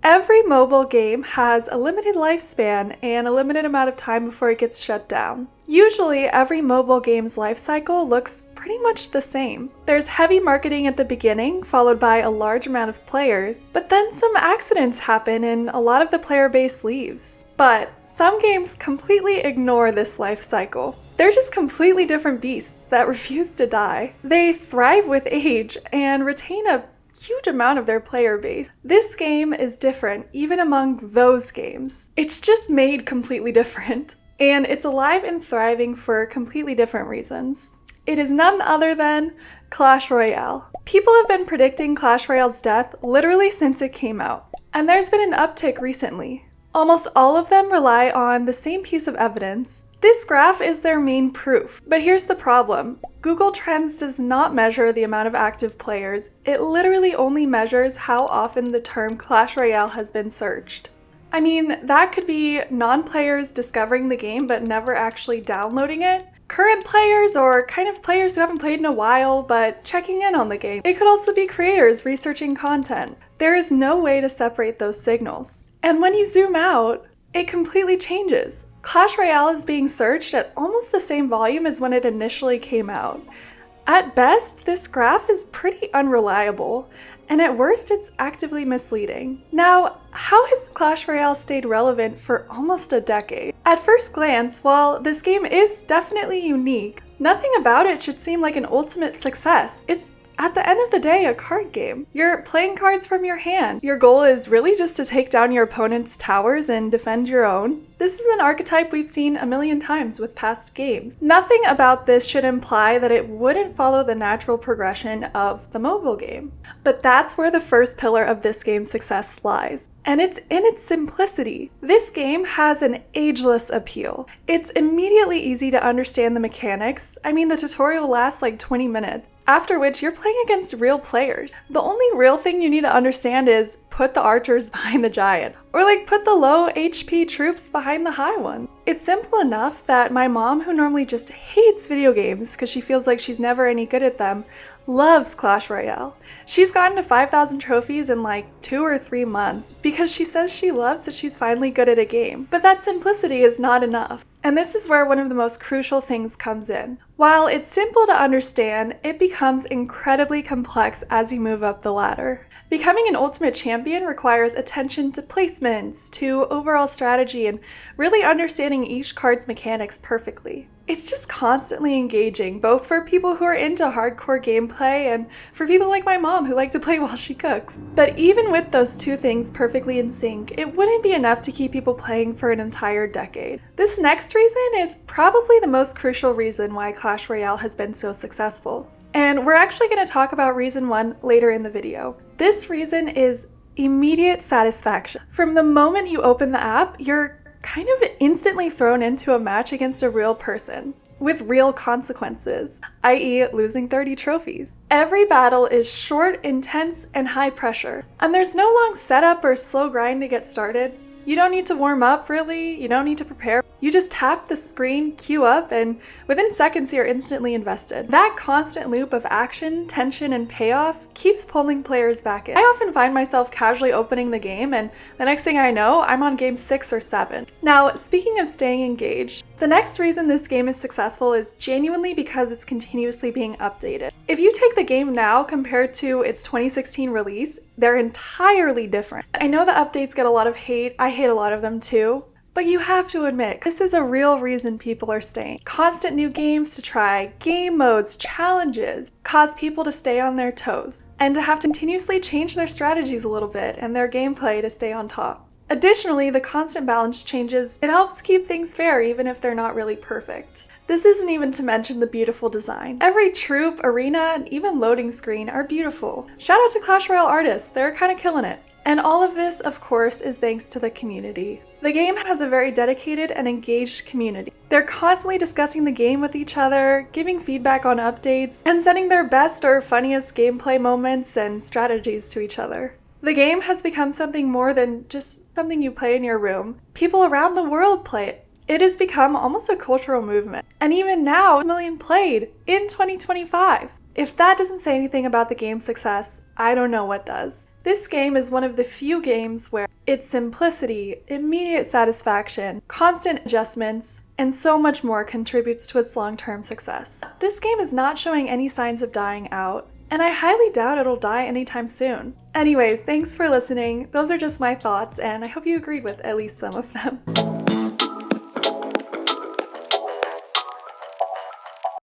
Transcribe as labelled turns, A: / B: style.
A: Every mobile game has a limited lifespan and a limited amount of time before it gets shut down. Usually, every mobile game's life cycle looks pretty much the same. There's heavy marketing at the beginning, followed by a large amount of players, but then some accidents happen and a lot of the player base leaves. But some games completely ignore this life cycle. They're just completely different beasts that refuse to die. They thrive with age and retain a huge amount of their player base. This game is different even among those games. It's just made completely different. And it's alive and thriving for completely different reasons. It is none other than Clash Royale. People have been predicting Clash Royale's death literally since it came out. And there's been an uptick recently. Almost all of them rely on the same piece of evidence. This graph is their main proof. But here's the problem. Google Trends does not measure the amount of active players. It literally only measures how often the term Clash Royale has been searched. I mean, that could be non-players discovering the game but never actually downloading it, current players or kind of players who haven't played in a while but checking in on the game. It could also be creators researching content. There is no way to separate those signals. And when you zoom out, it completely changes. Clash Royale is being searched at almost the same volume as when it initially came out. At best, this graph is pretty unreliable, and at worst, it's actively misleading. Now, how has Clash Royale stayed relevant for almost a decade? At first glance, while this game is definitely unique, nothing about it should seem like an ultimate success. It's at the end of the day, a card game. You're playing cards from your hand. Your goal is really just to take down your opponent's towers and defend your own. This is an archetype we've seen a million times with past games. Nothing about this should imply that it wouldn't follow the natural progression of the mobile game. But that's where the first pillar of this game's success lies. And it's in its simplicity. This game has an ageless appeal. It's immediately easy to understand the mechanics. I mean, the tutorial lasts like 20 minutes. After which, you're playing against real players. The only real thing you need to understand is put the archers behind the giant. Or like put the low HP troops behind the high one. It's simple enough that my mom, who normally just hates video games because she feels like she's never any good at them, loves Clash Royale. She's gotten to 5,000 trophies in like 2 or 3 months because she says she loves that she's finally good at a game. But that simplicity is not enough. And this is where one of the most crucial things comes in. While it's simple to understand, it becomes incredibly complex as you move up the ladder. Becoming an ultimate champion requires attention to placements, to overall strategy, and really understanding each card's mechanics perfectly. It's just constantly engaging, both for people who are into hardcore gameplay and for people like my mom who like to play while she cooks. But even with those two things perfectly in sync, it wouldn't be enough to keep people playing for an entire decade. This next reason is probably the most crucial reason why Clash Royale has been so successful. And we're actually going to talk about reason 1 later in the video. This reason is immediate satisfaction. From the moment you open the app, you're kind of instantly thrown into a match against a real person with real consequences, i.e. losing 30 trophies. Every battle is short, intense, and high pressure. And there's no long setup or slow grind to get started. You don't need to warm up, really. You don't need to prepare. You just tap the screen, queue up, and within seconds you're instantly invested. That constant loop of action, tension, and payoff keeps pulling players back in. I often find myself casually opening the game, and the next thing I know, I'm on game 6 or 7. Now, speaking of staying engaged, the next reason this game is successful is genuinely because it's continuously being updated. If you take the game now compared to its 2016 release, they're entirely different. I know the updates get a lot of hate. I hate a lot of them too. But you have to admit, this is a real reason people are staying. Constant new games to try, game modes, challenges, cause people to stay on their toes, and to have to continuously change their strategies a little bit and their gameplay to stay on top. Additionally, the constant balance changes, it helps keep things fair even if they're not really perfect. This isn't even to mention the beautiful design. Every troop, arena, and even loading screen are beautiful. Shout out to Clash Royale artists, they're kind of killing it. And all of this, of course, is thanks to the community. The game has a very dedicated and engaged community. They're constantly discussing the game with each other, giving feedback on updates, and sending their best or funniest gameplay moments and strategies to each other. The game has become something more than just something you play in your room. People around the world play it. It has become almost a cultural movement. And even now, 1 million played in 2025. If that doesn't say anything about the game's success, I don't know what does. This game is one of the few games where its simplicity, immediate satisfaction, constant adjustments, and so much more contributes to its long-term success. This game is not showing any signs of dying out, and I highly doubt it'll die anytime soon. Anyways, thanks for listening. Those are just my thoughts, and I hope you agreed with at least some of them.